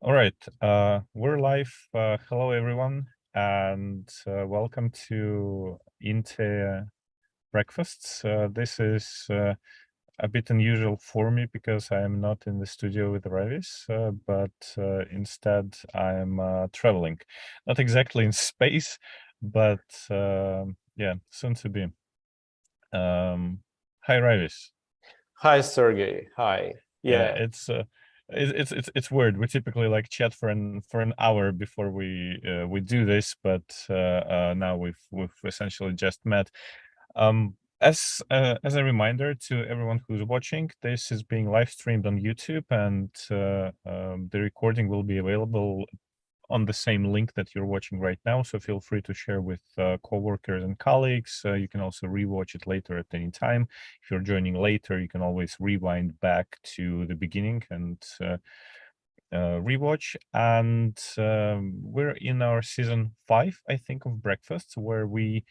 All right, we're live. Hello, everyone, and welcome to INTEA breakfasts. This is a bit unusual for me because I am not in the studio with Ravis, but instead I am traveling, not exactly in space, but yeah, soon to be. Hi, Ravis. Hi, Sergey. Hi. Yeah, Yeah. it's weird. We typically like chat for an hour before we do this, but now we've essentially just met. As a reminder to everyone who's watching, this is being live streamed on YouTube, and the recording will be available on the same link that you're watching right now. So feel free to share with coworkers and colleagues. You can also rewatch it later at any time. If you're joining later, you can always rewind back to the beginning and rewatch. And we're in our season 5, I think, of breakfasts, where we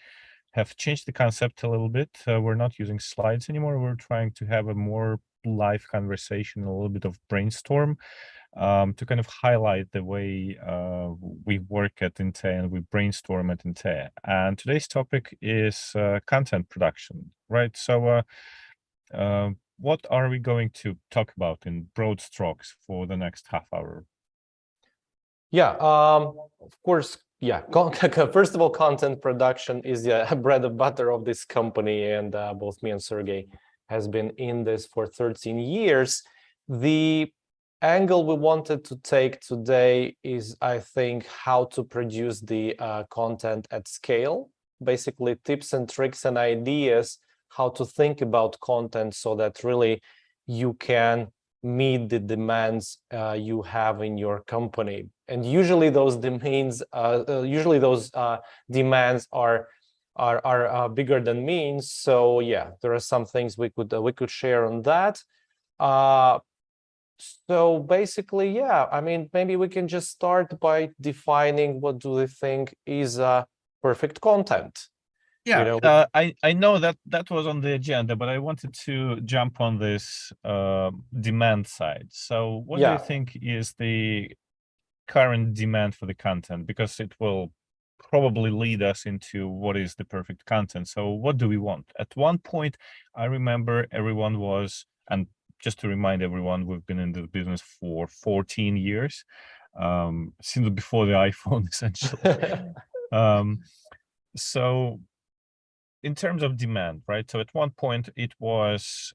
have changed the concept a little bit. We're not using slides anymore. We're trying to have a more live conversation, a little bit of brainstorm, to kind of highlight the way we work at INTEA and we brainstorm at INTEA. And today's topic is content production, right? So what are we going to talk about in broad strokes for the next half hour? Yeah. Of course. Yeah. First of all, content production is the bread and butter of this company, and both me and Sergey has been in this for 13 years. The angle we wanted to take today is, I think, how to produce the content at scale. Basically, tips and tricks and ideas how to think about content so that really you can meet the demands you have in your company. And usually those demands are bigger than means. So yeah, there are some things we could share on that. So basically, yeah, I mean, maybe we can just start by defining what do we think is perfect content. Yeah, I know that was on the agenda, but I wanted to jump on this demand side. So what do you think is the current demand for the content? Because it will probably lead us into what is the perfect content. So what do we want? At one point, I remember everyone was, and just to remind everyone, we've been in the business for 14 years, since before the iPhone, essentially. So in terms of demand, right? So at one point it was,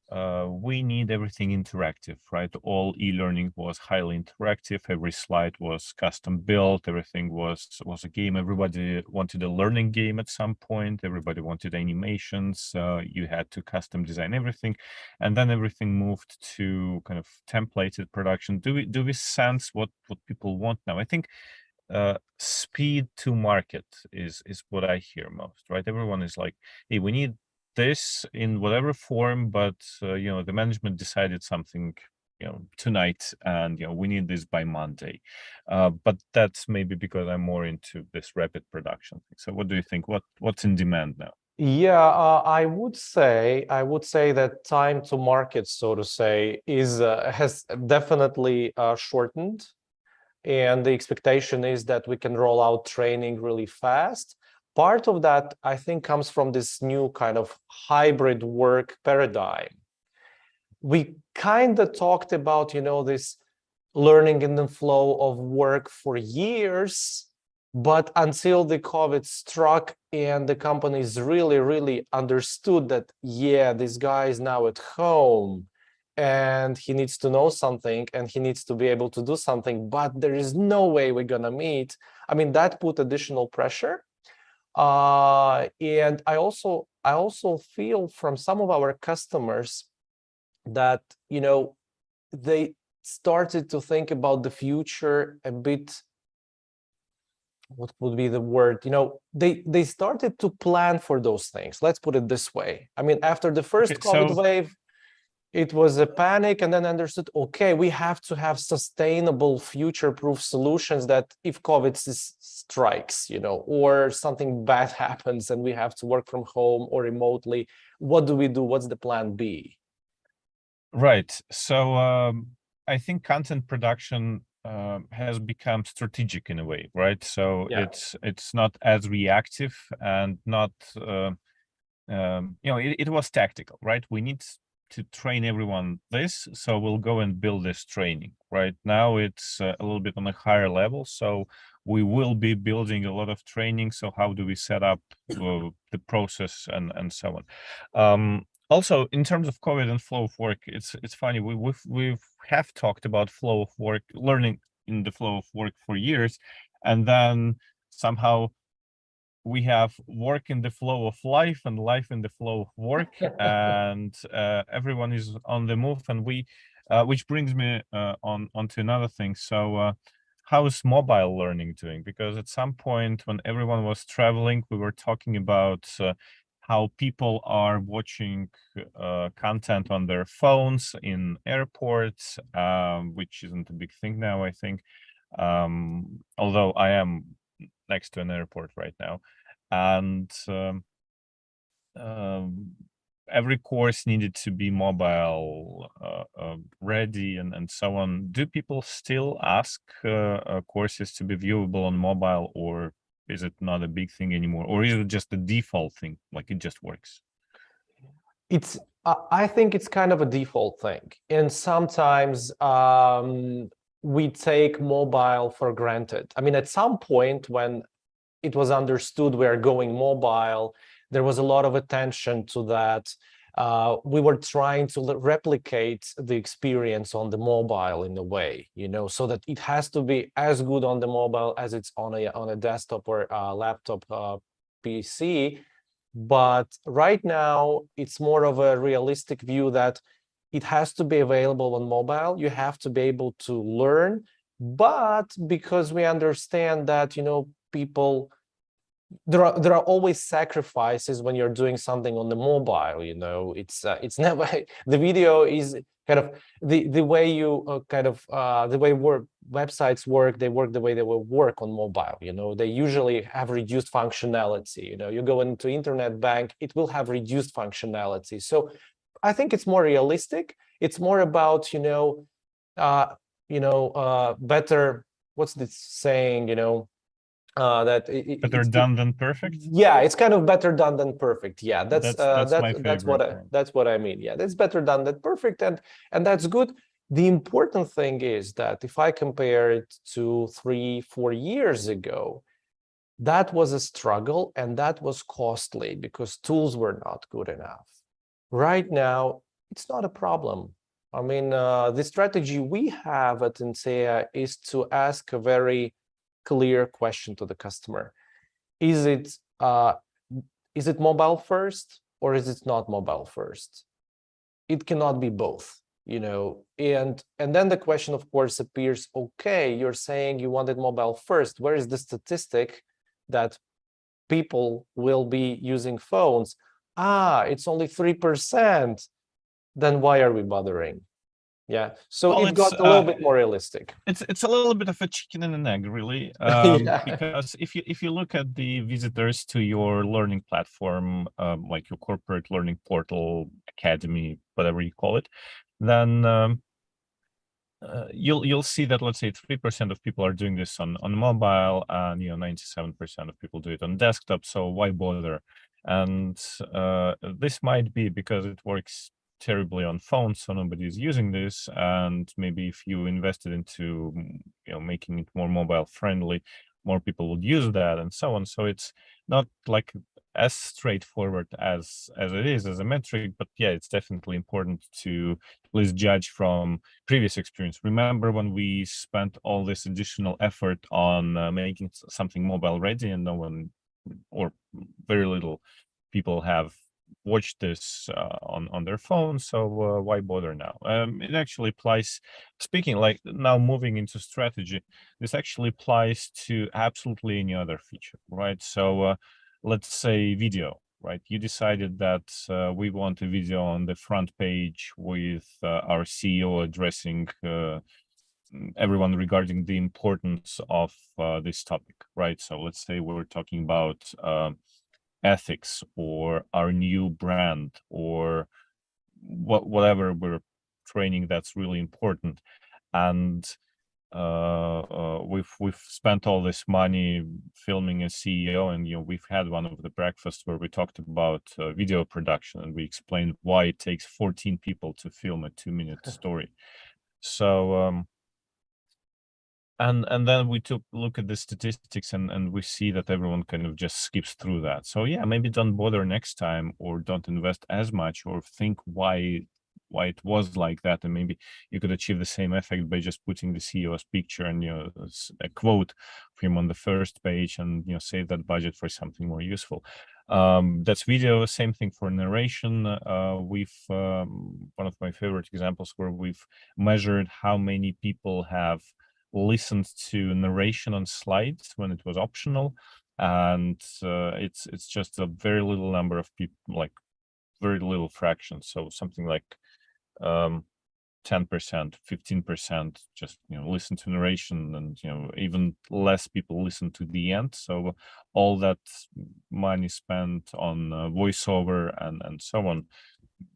we need everything interactive, right? All e-learning was highly interactive. Every slide was custom built. Everything was a game. Everybody wanted a learning game at some point. Everybody wanted animations. You had to custom design everything. And then everything moved to kind of templated production. Do we sense what people want now? I think speed to market is what I hear most, right? Everyone is like, hey, we need this in whatever form, but the management decided something tonight, and we need this by Monday. But that's maybe because I'm more into this rapid production thing. So what do you think? What's in demand now? Yeah, I would say that time to market, so to say, has definitely shortened. And the expectation is that we can roll out training really fast. Part of that, I think, comes from this new kind of hybrid work paradigm. We kind of talked about, this learning in the flow of work for years, but until the COVID struck and the companies really, really understood that, yeah, this guy is now at home, and he needs to know something and he needs to be able to do something, but there is no way we're gonna meet. I mean, that put additional pressure. And I also feel from some of our customers that, they started to think about the future a bit. What would be the word? They started to plan for those things. Let's put it this way. I mean, after the first COVID wave, it was a panic, and then understood, okay, we have to have sustainable future-proof solutions that if COVID strikes, or something bad happens and we have to work from home or remotely, what do we do? What's the plan B? Right. So I think content production has become strategic in a way, right? So Yeah. it's not as reactive and not it was tactical, right? We need to train everyone this, so we'll go and build this training. Right now it's a little bit on a higher level, so we will be building a lot of training. So how do we set up the process and so on. Also, in terms of COVID and flow of work, it's funny, we have talked about flow of work, learning in the flow of work for years, and then somehow we have work in the flow of life and life in the flow of work, and everyone is on the move. And which brings me onto another thing. So how is mobile learning doing? Because at some point when everyone was traveling, we were talking about how people are watching content on their phones in airports, which isn't a big thing now, I think. Although I am next to an airport right now, and um, every course needed to be mobile ready and so on. Do people still ask courses to be viewable on mobile, or is it not a big thing anymore, or is it just a default thing, like it just works? It's I think it's kind of a default thing, and sometimes we take mobile for granted. I mean, at some point when it was understood we are going mobile, there was a lot of attention to that. We were trying to replicate the experience on the mobile in a way, so that it has to be as good on the mobile as it's on a desktop or laptop PC. But right now, it's more of a realistic view that it has to be available on mobile. You have to be able to learn, but because we understand that, people, there are always sacrifices when you're doing something on the mobile. It's never the video is kind of the way you the way websites work. They work the way they will work on mobile. They usually have reduced functionality. You go into internet bank, it will have reduced functionality. So I think it's more realistic. It's more about better, what's this saying, that Better done than perfect. yeah, it's kind of better done than perfect. Yeah, That's my favorite one. that's what I mean. Yeah, that's better done than perfect, and that's good. The important thing is that if I compare it to 3-4 years ago, that was a struggle and that was costly because tools were not good enough. Right now, it's not a problem. I mean, the strategy we have at INTEA is to ask a very clear question to the customer. Is it mobile first or is it not mobile first? It cannot be both, and then the question, of course, appears, okay, you're saying you wanted mobile first. Where is the statistic that people will be using phones? It's only 3%. Then why are we bothering? Yeah, so Well, it got a little bit more realistic. It's a little bit of a chicken and an egg, really, Yeah. because if you look at the visitors to your learning platform, like your corporate learning portal, academy, whatever you call it, then you'll see that, let's say, 3% of people are doing this on mobile, and 97% of people do it on desktop. So why bother? And this might be because it works terribly on phones, so nobody is using this. And maybe if you invested into making it more mobile friendly, more people would use that, and so on. So it's not like as straightforward as it is as a metric, but yeah, it's definitely important to at least judge from previous experience. Remember when we spent all this additional effort on making something mobile ready, and no one, or very little people, have watched this on their phone. So why bother now? It actually applies, speaking like now moving into strategy, this actually applies to absolutely any other feature, right? So let's say video, right? You decided that we want a video on the front page with our CEO addressing everyone regarding the importance of this topic, right? So let's say we're talking about ethics or our new brand or whatever we're training that's really important. And we've spent all this money filming a CEO, and we've had one of the breakfasts where we talked about video production, and we explained why it takes 14 people to film a 2-minute story. So and then we took a look at the statistics, and we see that everyone kind of just skips through that. So yeah, maybe don't bother next time, or don't invest as much, or think why it was like that, and maybe you could achieve the same effect by just putting the CEO's picture and a quote for him on the first page, and save that budget for something more useful. That's video. Same thing for narration. We've one of my favorite examples where we've measured how many people have listened to narration on slides when it was optional, and it's just a very little number of people, like very little fraction. So something like 10%, 15% just listen to narration, and even less people listen to the end. So all that money spent on voiceover and so on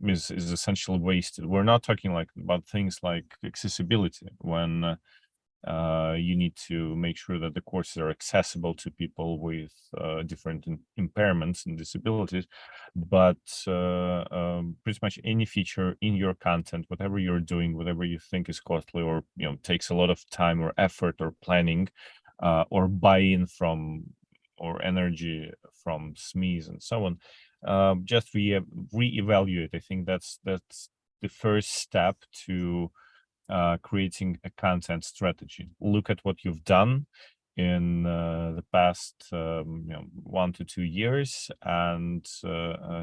is essentially wasted. We're not talking about things like accessibility, when you need to make sure that the courses are accessible to people with different impairments and disabilities. But pretty much any feature in your content, whatever you're doing, whatever you think is costly, or takes a lot of time or effort or planning, or buy-in from, or energy from SMEs and so on, just reevaluate. I think that's the first step to creating a content strategy. Look at what you've done in the past 1 to 2 years, and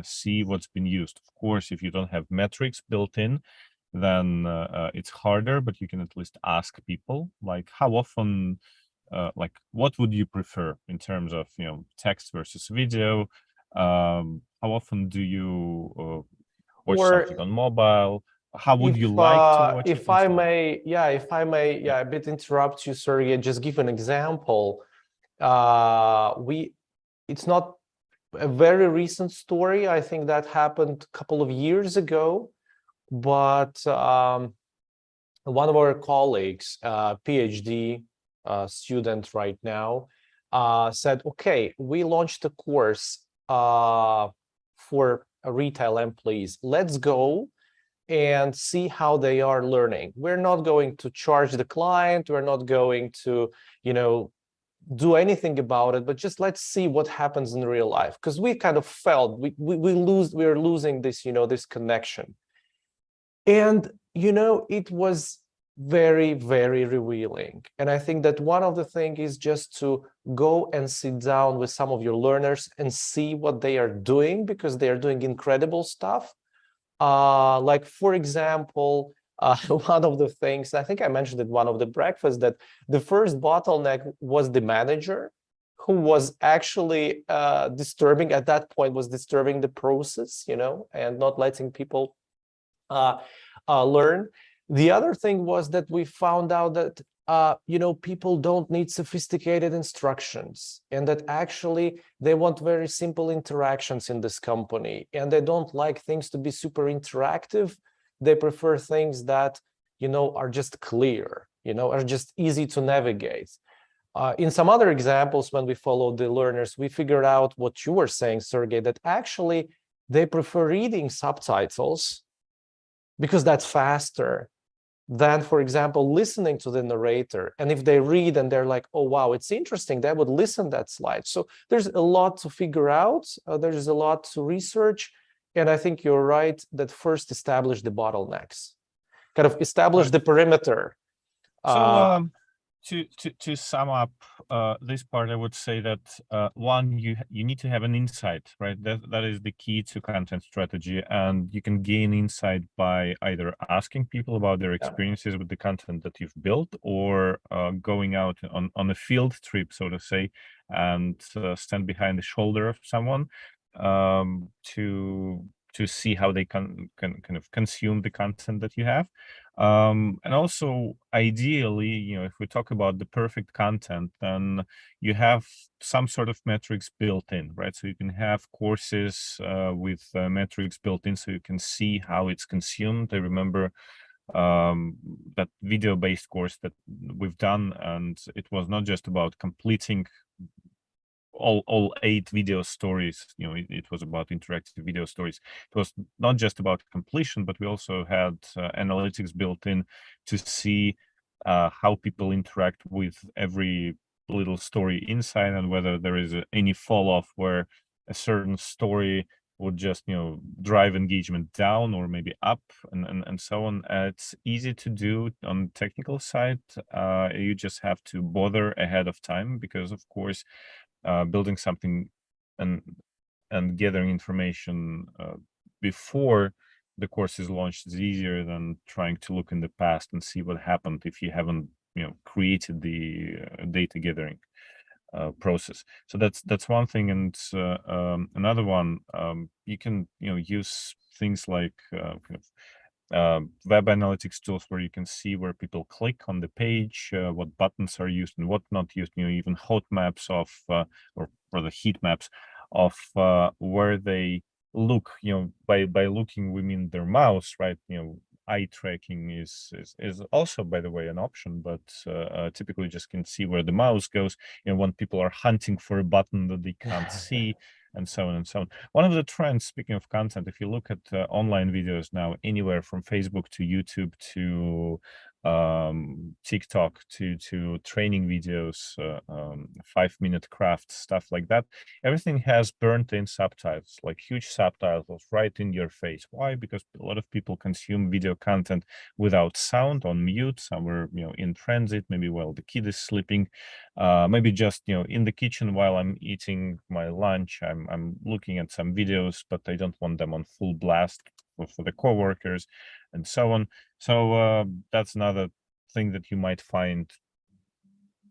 see what's been used. Of course, if you don't have metrics built in, then it's harder, but you can at least ask people, like, how often, like, what would you prefer in terms of text versus video? How often do you watch something on mobile? How would you like to watch it? If I may, a bit interrupt you, Sergey, just give an example. It's not a very recent story. I think that happened a couple of years ago, but one of our colleagues, PhD student right now, said, okay, we launched a course for retail employees. Let's go and see how they are learning. We're not going to charge the client. We're not going to, do anything about it, but just let's see what happens in real life. Because we kind of felt we're losing this, this connection. And, it was very, very revealing. And I think that one of the things is just to go and sit down with some of your learners and see what they are doing, because they are doing incredible stuff. Like, for example, one of the things, I think I mentioned it one of the breakfasts, that the first bottleneck was the manager, who was actually disturbing at that point, was disturbing the process, and not letting people learn. The other thing was that we found out that people don't need sophisticated instructions, and that actually they want very simple interactions in this company, and they don't like things to be super interactive. They prefer things that are just clear, are just easy to navigate. In some other examples, when we followed the learners, we figured out what you were saying, Sergey, that actually they prefer reading subtitles because that's faster than, for example, listening to the narrator. And if they read and they're like, oh, wow, it's interesting, they would listen that slide. So there's a lot to figure out. There's a lot to research. And I think you're right that first establish the bottlenecks, kind of establish the perimeter. So to sum up this part, I would say that one, you need to have an insight, right? That is the key to content strategy, and you can gain insight by either asking people about their experiences with the content that you've built, or going out on a field trip, so to say, and stand behind the shoulder of someone to see how they can kind of consume the content that you have. And also, ideally, if we talk about the perfect content, then you have some sort of metrics built in, right? So you can have courses with metrics built in, so you can see how it's consumed. I remember that video-based course that we've done, and it was not just about completing all 8 video stories. It was about interactive video stories. It was not just about completion, but we also had analytics built in to see how people interact with every little story inside, and whether there is any fall off where a certain story would just drive engagement down or maybe up, and so on. It's easy to do on the technical side. You just have to bother ahead of time, because of course building something and gathering information before the course is launched is easier than trying to look in the past and see what happened if you haven't created the data gathering process. So that's one thing. And another one, you can use things like web analytics tools, where you can see where people click on the page, what buttons are used and what not used, even hot maps of or rather heat maps of where they look. By looking we mean their mouse, right? Eye tracking is also, by the way, an option, but typically just can see where the mouse goes, when people are hunting for a button that they can't see, and so on and so on. One of the trends, speaking of content, if you look at online videos now, anywhere from Facebook to YouTube to TikTok to training videos, 5-minute craft, stuff like that, everything has burnt in subtitles, like huge subtitles right in your face. Why? Because a lot of people consume video content without sound, on mute, somewhere in transit, maybe while the kid is sleeping, maybe just in the kitchen while I'm eating my lunch. I'm looking at some videos, but I don't want them on full blast for the coworkers, and so on. So that's another thing that you might find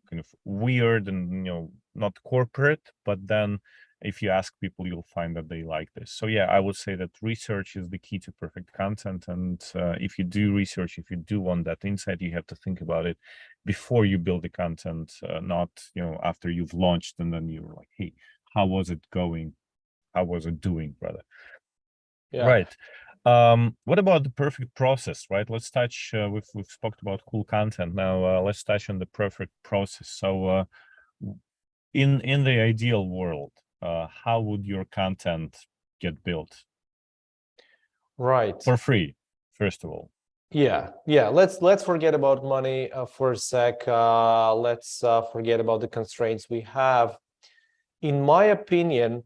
kind of weird and not corporate, but then if you ask people, you'll find that they like this. So yeah, I would say that research is the key to perfect content. And if you do research, if you do want that insight, you have to think about it before you build the content, not after you've launched and then you're like, hey, how was it going? How was it doing, brother? Yeah. Right. What about the perfect process, right? Let's touch, we've spoken about cool content. Now let's touch on the perfect process. So in the ideal world, how would your content get built? Right. For free, first of all. Yeah. Let's forget about money for a sec. Let's forget about the constraints we have. In my opinion,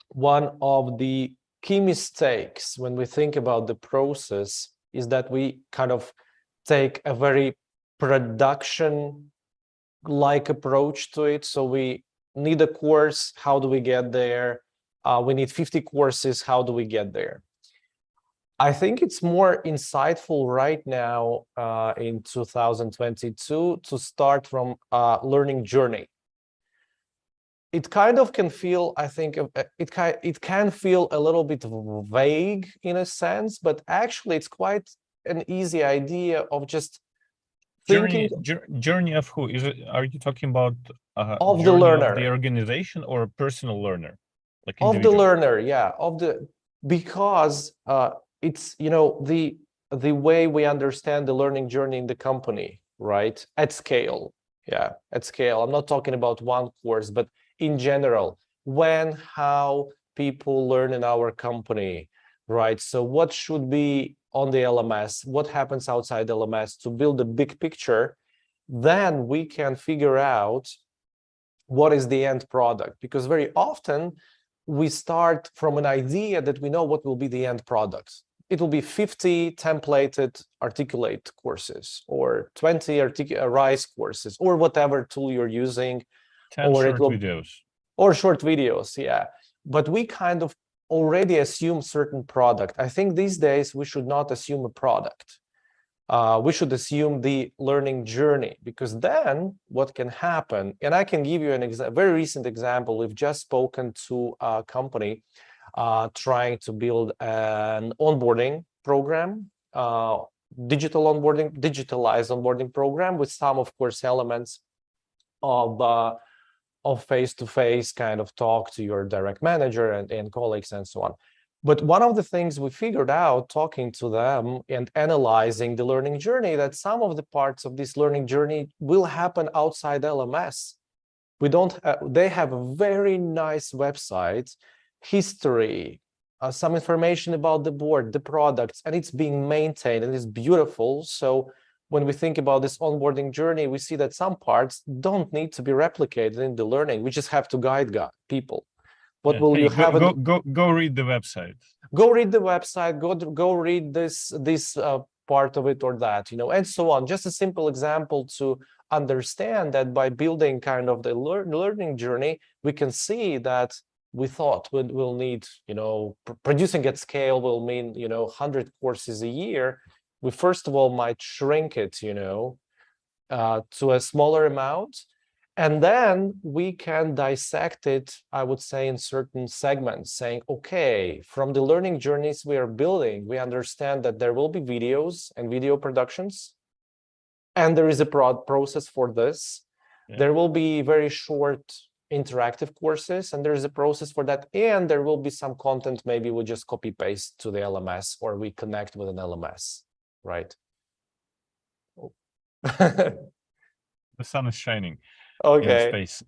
one of the key mistakes when we think about the process is that we kind of take a very production-like approach to it. So we need a course, how do we get there? We need 50 courses, how do we get there? I think it's more insightful right now in 2022 to start from a learning journey. It kind of can feel, I think, it can feel a little bit vague in a sense, but actually it's quite an easy idea of just thinking journey of who is it? Are you talking about of the journey learner, of the organization or a personal learner, like of the individual? learner, yeah, because it's the way we understand the learning journey in the company, right? At scale, yeah, at scale. I'm not talking about one course, but in general, when, how people learn in our company, right? So what should be on the LMS? What happens outside LMS to build a big picture? Then we can figure out what is the end product, because very often we start from an idea that we know what will be the end product. It will be 50 templated articulate courses or 20 RISE courses or whatever tool you're using. 10 short videos. Or short videos, yeah. But we kind of already assume certain product. I think these days we should not assume a product. We should assume the learning journey, because then what can happen, and I can give you a very recent example. We've just spoken to a company trying to build an onboarding program, digitalized onboarding program with some, of course, elements of face-to-face kind of talk to your direct manager and colleagues and so on. But one of the things we figured out talking to them and analyzing the learning journey, that some of the parts of this learning journey will happen outside LMS. We don't, they have a very nice website, history, some information about the board, the products, and it's being maintained and it's beautiful. So when we think about this onboarding journey, we see that some parts don't need to be replicated in the learning. We just have to guide people. What will you have? Go read the website. Go read the website. Go read this part of it or that, and so on. Just a simple example to understand that by building kind of the learning journey, we can see that we thought we'll need, producing at scale will mean 100 courses a year. We first of all might shrink it, to a smaller amount. And then we can dissect it, I would say, in certain segments, saying, okay, from the learning journeys we are building, we understand that there will be videos and video productions, and there is a process for this. Yeah. There will be very short interactive courses, and there is a process for that. And there will be some content, maybe we just copy paste to the LMS, or we connect with an LMS, right? The sun is shining. Okay. In space.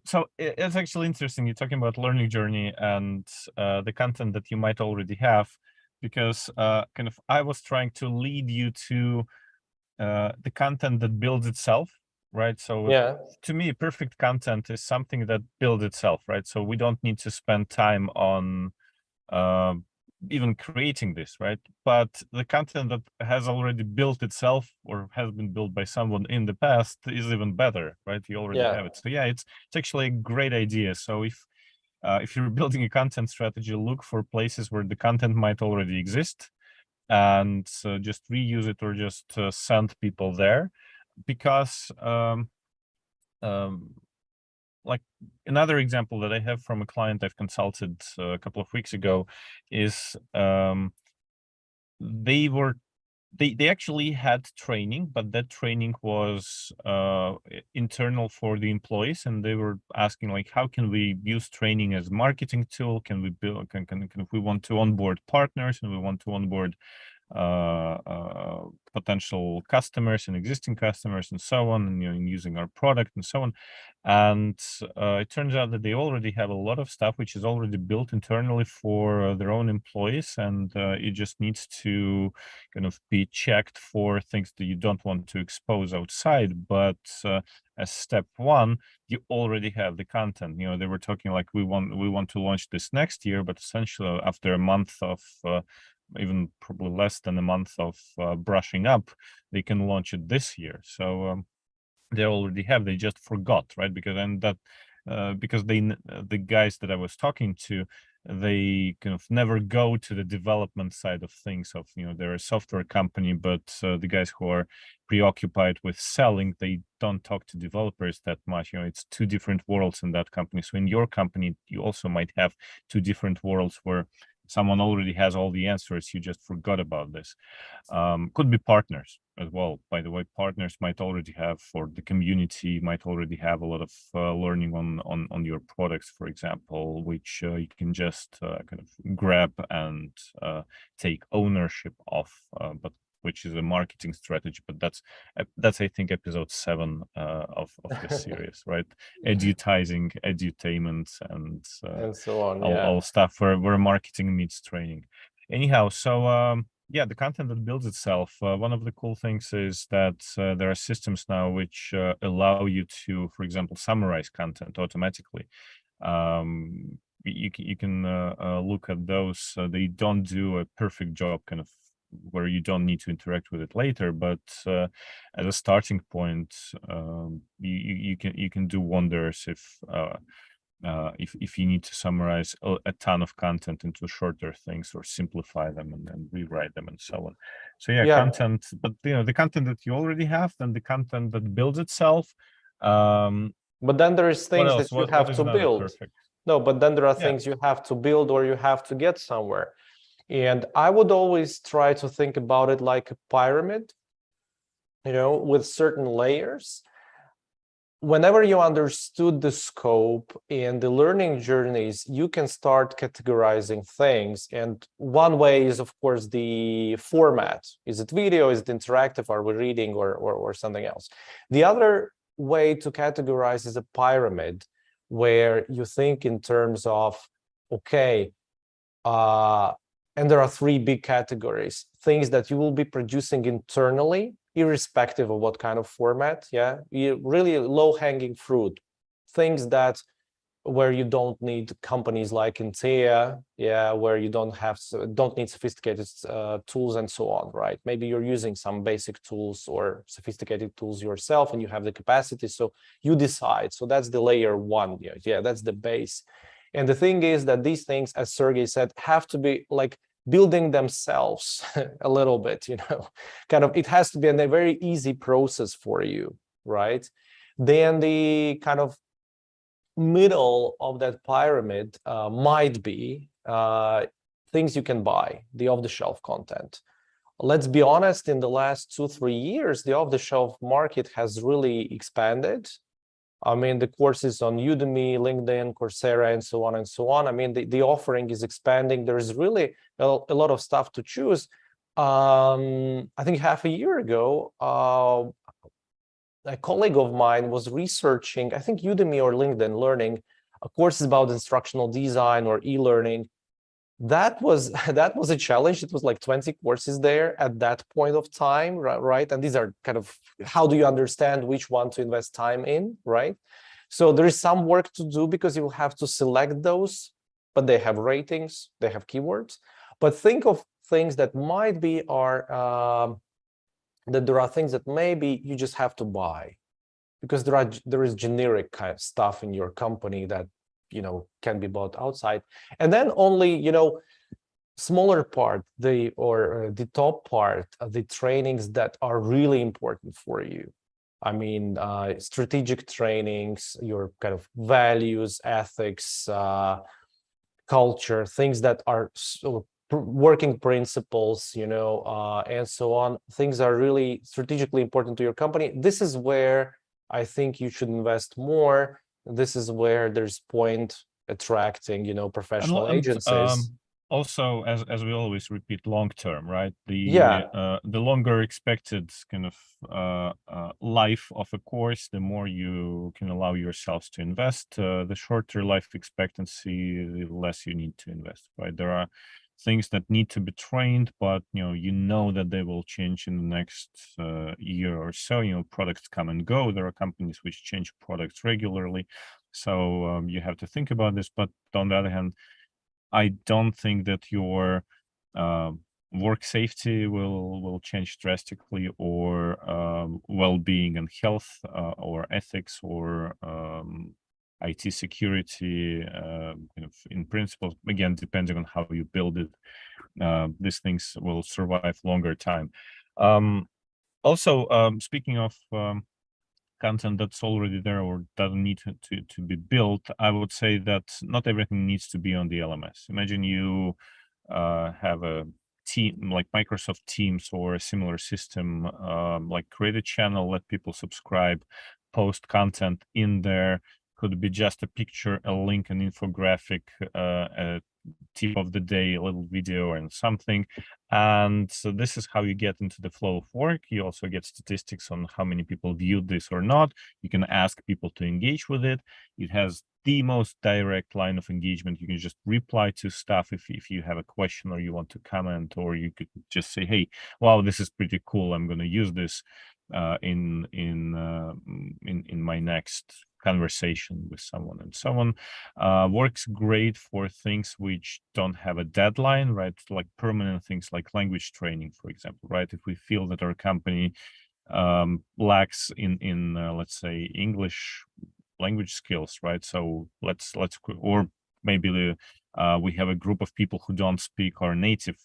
So it's actually interesting. You're talking about learning journey and the content that you might already have, because I was trying to lead you to the content that builds itself, right? So yeah, to me, perfect content is something that builds itself, right? So we don't need to spend time on even creating this, right? But the content that has already built itself or has been built by someone in the past is even better, right? You already have it. So yeah, it's actually a great idea. So if you're building a content strategy, look for places where the content might already exist, and just reuse it or just send people there, because like another example that I have from a client I've consulted a couple of weeks ago is they actually had training, but that training was internal for the employees, and they were asking, like, how can we use training as a marketing tool? Can we build, can if we want to onboard partners and we want to onboard potential customers and existing customers and so on, and using our product and so on. And it turns out that they already have a lot of stuff which is already built internally for their own employees, and it just needs to kind of be checked for things that you don't want to expose outside. But as step one, you already have the content. They were talking like, we want to launch this next year, but essentially after a month of even probably less than a month of brushing up, they can launch it this year. So they already have, they just forgot, right? Because the guys that I was talking to, they kind of never go to the development side of things. They're a software company, but the guys who are preoccupied with selling, they don't talk to developers that much. It's two different worlds in that company. So in your company, you also might have two different worlds where someone already has all the answers, you just forgot about this. Could be partners as well. By the way, partners might already have, for the community, might already have a lot of learning on your products, for example, which you can just kind of grab and take ownership of, but which is a marketing strategy. But that's I think episode 7 of this series, right? Edutizing, edutainment, and so on. All stuff where marketing meets training. Anyhow, so yeah, the content that builds itself. One of the cool things is that there are systems now which allow you to, for example, summarize content automatically. You can look at those. They don't do a perfect job, kind of where you don't need to interact with it later, but as a starting point, you can do wonders if you need to summarize a ton of content into shorter things, or simplify them and then rewrite them and so on. So yeah, content, but the content that you already have, then the content that builds itself. But then there is things that you have to build. Perfect? No, but then there are things you have to build or you have to get somewhere. And I would always try to think about it like a pyramid, with certain layers. whenever you understood the scope and the learning journeys, you can start categorizing things. And one way is, of course, the format. Is it video? Is it interactive? Are we reading or something else? The other way to categorize is a pyramid, where you think in terms of, okay, and there are three big categories: things that you will be producing internally, irrespective of what kind of format. Yeah, really low-hanging fruit, things that where you don't need companies like INTEA, yeah, where you don't need sophisticated tools and so on, right? Maybe you're using some basic tools or sophisticated tools yourself, and you have the capacity, so you decide. So that's the layer one. Yeah, that's the base. And the thing is that these things, as Sergey said, have to be like building themselves a little bit, kind of, it has to be a very easy process for you, right? Then the kind of middle of that pyramid might be things you can buy, the off-the-shelf content. Let's be honest, in the last 2-3 years, the off-the-shelf market has really expanded. I mean, the courses on Udemy, LinkedIn, Coursera, and so on and so on. I mean, the offering is expanding. There is really a lot of stuff to choose. I think half a year ago, a colleague of mine was researching, I think Udemy or LinkedIn Learning, courses about instructional design or e-learning. That was a challenge. It was like 20 courses there at that point of time, right? And these are kind of, how do you understand which one to invest time in, right? So there is some work to do, because you will have to select those, but they have ratings, they have keywords. But think of things that might be that there are things that maybe you just have to buy, because there is generic kind of stuff in your company that can be bought outside. And then only smaller part, the top part of the trainings that are really important for you. I mean, strategic trainings, your kind of values, ethics, culture, things that are working principles, and so on. Things are really strategically important to your company. This is where I think you should invest more. This is where there's point attracting, professional agencies. Also, as we always repeat, long term, right? Yeah, The longer expected kind of life of a course, the more you can allow yourselves to invest. The shorter life expectancy, the less you need to invest, right? There are things that need to be trained, but that they will change in the next year or so. Products come and go. There are companies which change products regularly, so you have to think about this. But on the other hand, I don't think that your work safety will change drastically, or well-being and health, or ethics, or IT security, in principle. Again, depending on how you build it, these things will survive longer time. Also, speaking of content that's already there or doesn't need to be built, I would say that not everything needs to be on the LMS. Imagine you have a team like Microsoft Teams or a similar system, like create a channel, let people subscribe, post content in there. Could be just a picture, a link, an infographic, a tip of the day, a little video and something. And so this is how you get into the flow of work. You also get statistics on how many people viewed this or not. You can ask people to engage with it. It has the most direct line of engagement. You can just reply to stuff if you have a question or you want to comment, or you could just say, hey, wow, this is pretty cool. I'm going to use this in my next conversation with someone. And someone works great for things which don't have a deadline, right? Like permanent things like language training, for example, right? If we feel that our company lacks in let's say English language skills, right? So let's or maybe we have a group of people who don't speak our native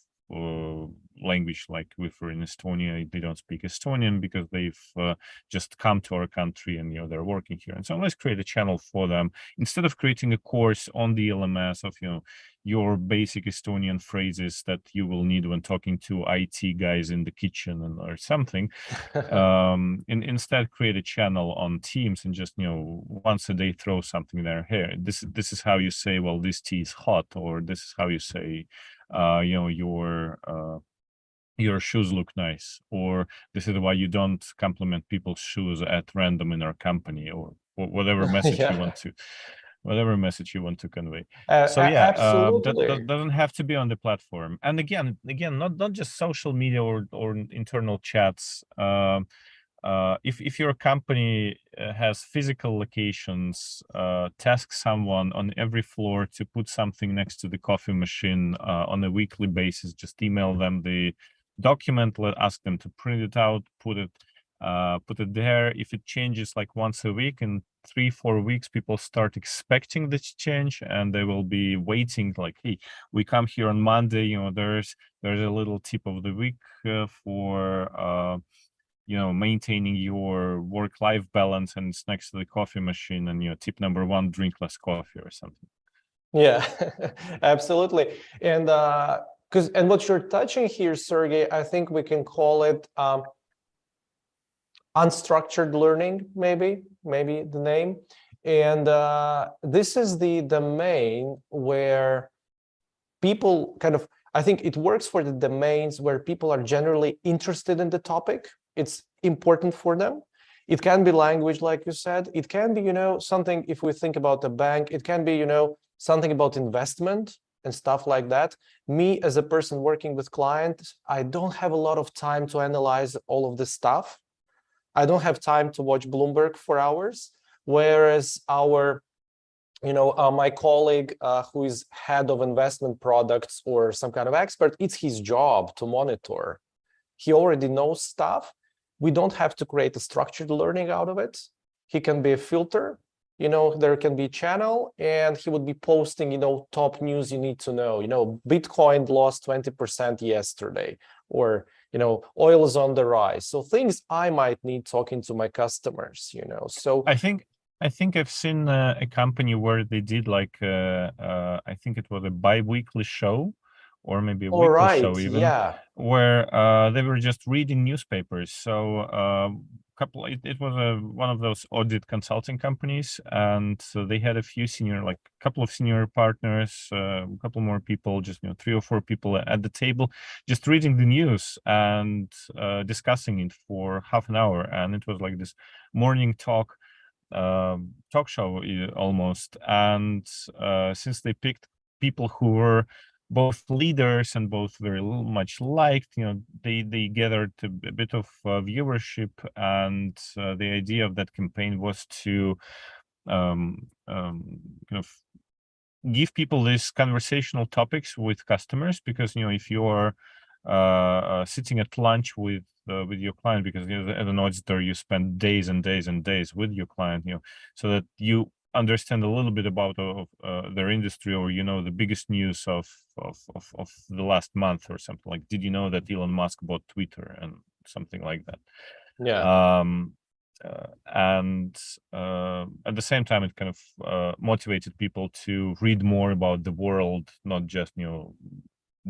language, like if we're in Estonia, they don't speak Estonian because they've just come to our country and they're working here. And so let's create a channel for them instead of creating a course on the LMS of your basic Estonian phrases that you will need when talking to IT guys in the kitchen or something. Instead create a channel on Teams and just once a day throw something there. Here, this is how you say, well, this tea is hot, or this is how you say your shoes look nice, or this is why you don't compliment people's shoes at random in our company, or whatever message you want to convey. So yeah, that doesn't have to be on the platform. And again, not just social media or internal chats. If your company has physical locations, task someone on every floor to put something next to the coffee machine on a weekly basis. Just email them the document, ask them to print it out, put it there. If it changes like once a week, in 3-4 weeks, people start expecting this change, and they will be waiting like, hey, we come here on Monday, there's a little tip of the week for maintaining your work-life balance, and it's next to the coffee machine, and tip number 1, drink less coffee or something. Yeah, absolutely. And and what you're touching here, Sergey, I think we can call it unstructured learning, maybe the name. And this is the domain where people I think it works for the domains where people are generally interested in the topic. It's important for them. It can be language, like you said. It can be, something, if we think about the bank, it can be, something about investment and stuff like that. Me, as a person working with clients, I don't have a lot of time to analyze all of this stuff. I don't have time to watch Bloomberg for hours, whereas my colleague who is head of investment products or some kind of expert, it's his job to monitor. He already knows stuff. We don't have to create a structured learning out of it. He can be a filter, there can be a channel, and he would be posting, top news you need to know. Bitcoin lost 20% yesterday, or, oil is on the rise. So things I might need talking to my customers, so I think I've seen a company where they did like I think it was a bi-weekly show, or maybe a weekly show even, yeah, where they were just reading newspapers. So it was one of those audit consulting companies, and so they had a couple of senior partners, a couple more people, just 3 or 4 people at the table, just reading the news and discussing it for half an hour. And it was like this morning talk show almost. And since they picked people who were both leaders and both very much liked, they gathered a bit of viewership. And the idea of that campaign was to kind of give people these conversational topics with customers, because if you're sitting at lunch with your client, because as an auditor you spend days and days and days with your client, so that you understand a little bit about their industry, or the biggest news of the last month or something. Like, did you know that Elon Musk bought Twitter, and something like that. Yeah. And at the same time, it kind of motivated people to read more about the world, not just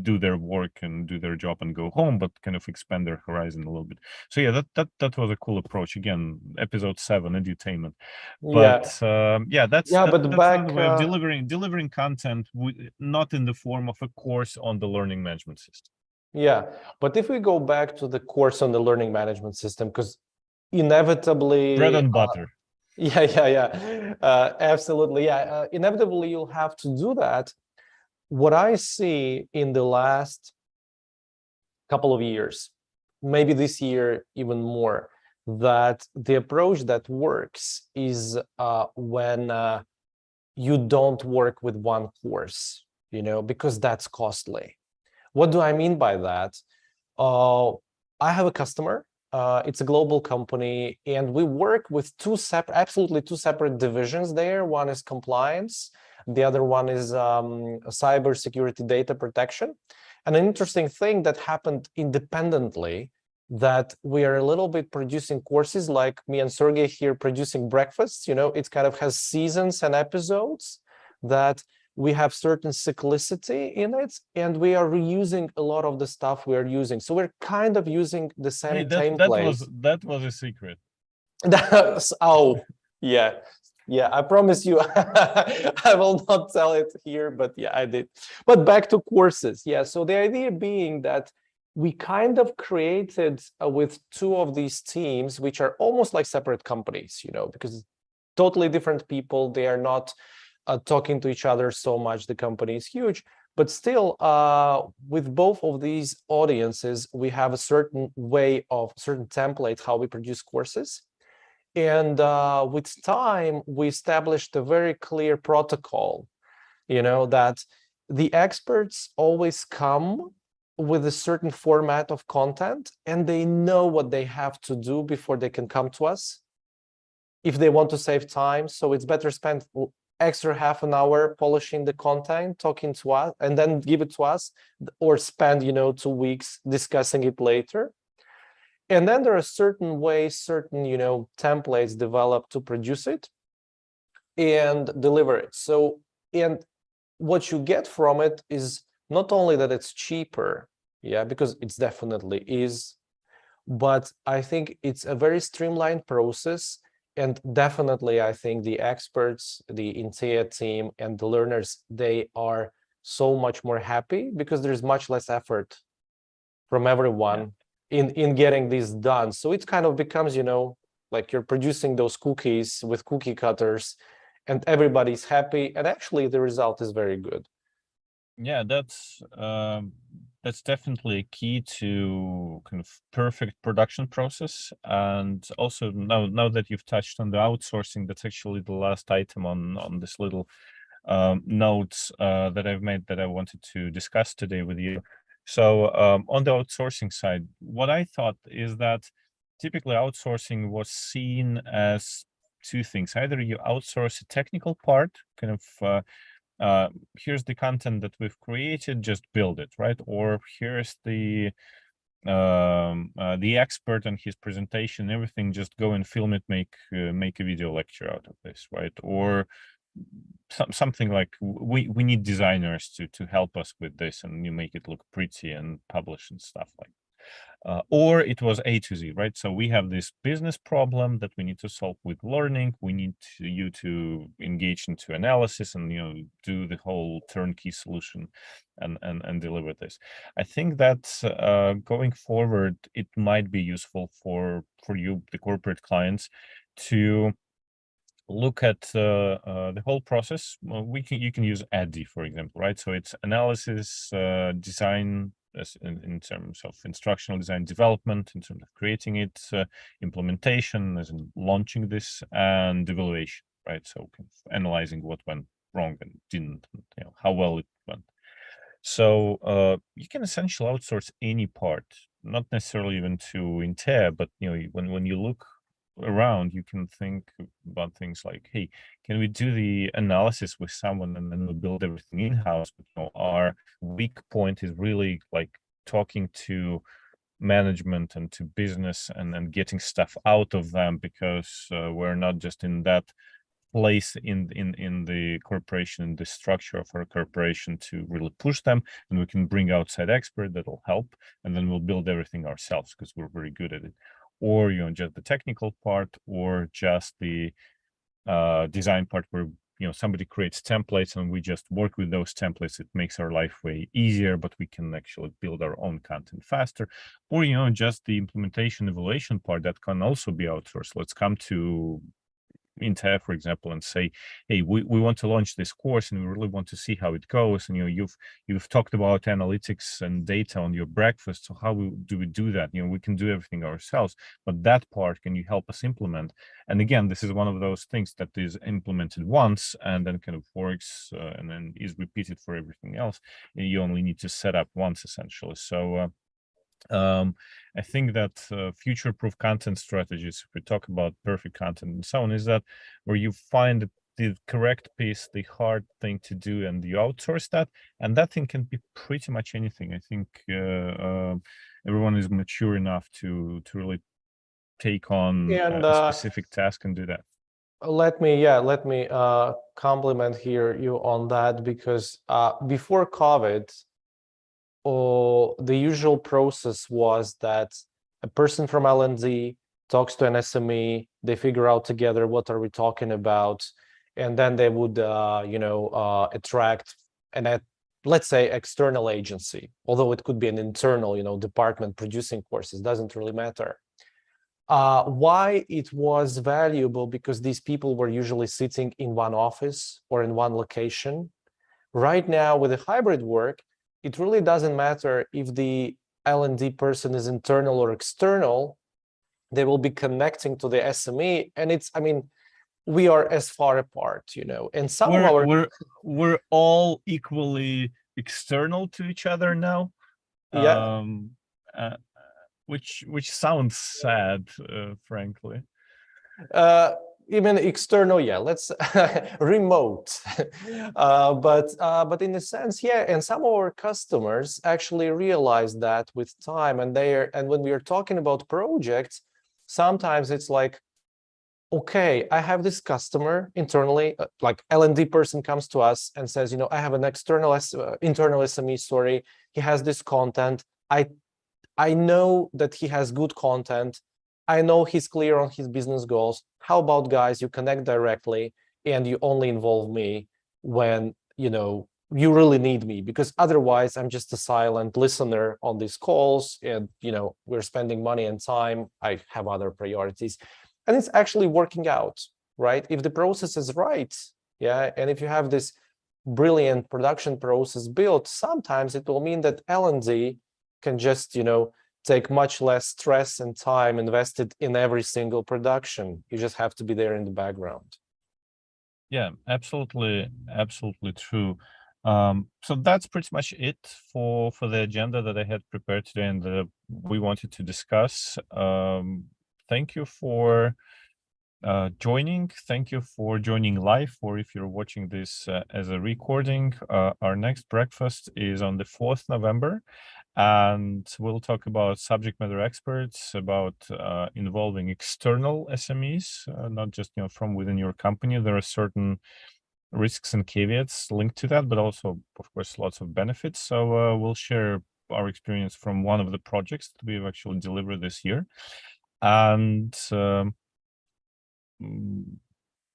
do their work and do their job and go home, but kind of expand their horizon a little bit. So yeah, that was a cool approach. Again, episode 7, edutainment. But that's another way of delivering content, not in the form of a course on the learning management system. Yeah, but if we go back to the course on the learning management system, because inevitably bread and butter. Absolutely. Inevitably you'll have to do that. What I see in the last couple of years, maybe this year even more, that the approach that works is when you don't work with one course, because that's costly. What do I mean by that? I have a customer. It's a global company, and we work with absolutely two separate divisions there. One is compliance. The other one is cybersecurity data protection. And an interesting thing that happened independently, that we are a little bit producing courses, like me and Sergey here producing breakfasts, it kind of has seasons and episodes, that we have certain cyclicity in it, and we are reusing a lot of the stuff we are using. So we're kind of using the same template. That was a secret. Oh, yeah. Yeah, I promise you, I will not tell it here, but yeah, I did. But back to courses. Yeah, so the idea being that we kind of created with two of these teams, which are almost like separate companies, because totally different people. They are not talking to each other so much. The company is huge, but still, with both of these audiences, we have a certain certain template how we produce courses. And with time, we established a very clear protocol, that the experts always come with a certain format of content, and they know what they have to do before they can come to us if they want to save time. So it's better spend extra half an hour polishing the content, talking to us, and then give it to us, or spend 2 weeks discussing it later. And then there are certain ways, certain templates developed to produce it and deliver it. So, and what you get from it is not only that it's cheaper, because it's definitely is, but I think it's a very streamlined process. And definitely, I think the experts, the INTEA team, and the learners, they are so much more happy because there's much less effort from everyone in getting this done. So it kind of becomes, like you're producing those cookies with cookie cutters, and everybody's happy. And actually, the result is very good. Yeah, that's definitely a key to kind of perfect production process. And also now that you've touched on the outsourcing, that's actually the last item on this little notes that I've made that I wanted to discuss today with you. So on the outsourcing side, what I thought is that typically outsourcing was seen as two things. Either you outsource a technical part, kind of here's the content that we've created, just build it, right? Or here's the expert and his presentation, everything, just go and film it, make a video lecture out of this, right? Or something like we need designers to help us with this, and you make it look pretty and publish and stuff like or it was A to Z, right? So we have this business problem that we need to solve with learning. We need you to engage into analysis and do the whole turnkey solution and deliver this. I think that going forward, it might be useful for you, the corporate clients, to look at the whole process. You can use ADDI, for example, right? So it's analysis, design, in terms of instructional design development, in terms of creating it, implementation, as in launching this, and evaluation, right? So kind of analyzing what went wrong and didn't, and, how well it went. So you can essentially outsource any part, not necessarily even to INTEA, but when you look around, you can think about things like, hey, can we do the analysis with someone and then we build everything in-house? But our weak point is really like talking to management and to business and getting stuff out of them, because we're not just in that place in the corporation, in the structure of our corporation, to really push them, and we can bring outside expert that will help, and then we'll build everything ourselves because we're very good at it. Or just the technical part, or just the design part where somebody creates templates and we just work with those templates. It makes our life way easier, but we can actually build our own content faster. Or just the implementation evaluation part that can also be outsourced. Let's come to INTEA, for example, and say, hey, we want to launch this course and we really want to see how it goes. And you've talked about analytics and data on your breakfast. So how do we do that? We can do everything ourselves, but that part, can you help us implement? And again, this is one of those things that is implemented once and then kind of works and then is repeated for everything else. And you only need to set up once, essentially. So I think that future-proof content strategies, if we talk about perfect content and so on, is that where you find the correct piece, the hard thing to do, and you outsource that. And that thing can be pretty much anything. I think everyone is mature enough to really take on And a specific task and do that. let me compliment here you on that, because before COVID, the usual process was that a person from L&D talks to an SME, they figure out together what are we talking about, and then they would attract let's say external agency, although it could be an internal department producing courses, doesn't really matter. Why it was valuable? Because these people were usually sitting in one office or in one location. Right now, with the hybrid work, it really doesn't matter if the L&D person is internal or external. They will be connecting to the SME, and we are as far apart, and some of our we're all equally external to each other now. Yeah. Which sounds sad, frankly. Even external, yeah, let's remote. But in a sense, yeah, and some of our customers actually realize that with time, and when we are talking about projects, sometimes it's like, okay, I have this customer internally, like L&D person comes to us and says, I have an internal SME, sorry, he has this content. I know that he has good content. I know he's clear on his business goals. How about, guys, you connect directly and you only involve me when, you really need me, because otherwise I'm just a silent listener on these calls, and, we're spending money and time. I have other priorities. And it's actually working out, right? If the process is right, yeah, and if you have this brilliant production process built, sometimes it will mean that L&D can just, take much less stress and time invested in every single production. You just have to be there in the background. Yeah, absolutely true. So that's pretty much it for the agenda that I had prepared today and that we wanted to discuss. Thank you for joining. Thank you for joining live, or if you're watching this as a recording. Our next breakfast is on the 4th November, and we'll talk about subject matter experts, about involving external SMEs, not just from within your company. There are certain risks and caveats linked to that, but also, of course, lots of benefits. So we'll share our experience from one of the projects that we've actually delivered this year. And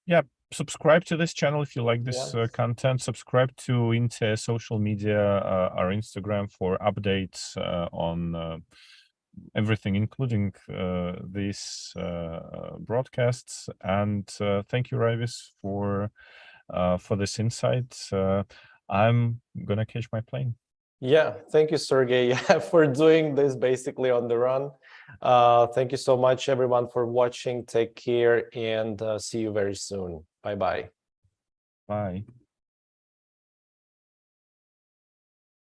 yeah, subscribe to this channel if you like this content. Subscribe to INTEA social media, our Instagram, for updates on everything, including these broadcasts. And thank you, Raivis, for this insight. I'm gonna catch my plane. Yeah, thank you, Sergey, for doing this basically on the run. Thank you so much, everyone, for watching. Take care, and see you very soon. Bye-bye. Bye.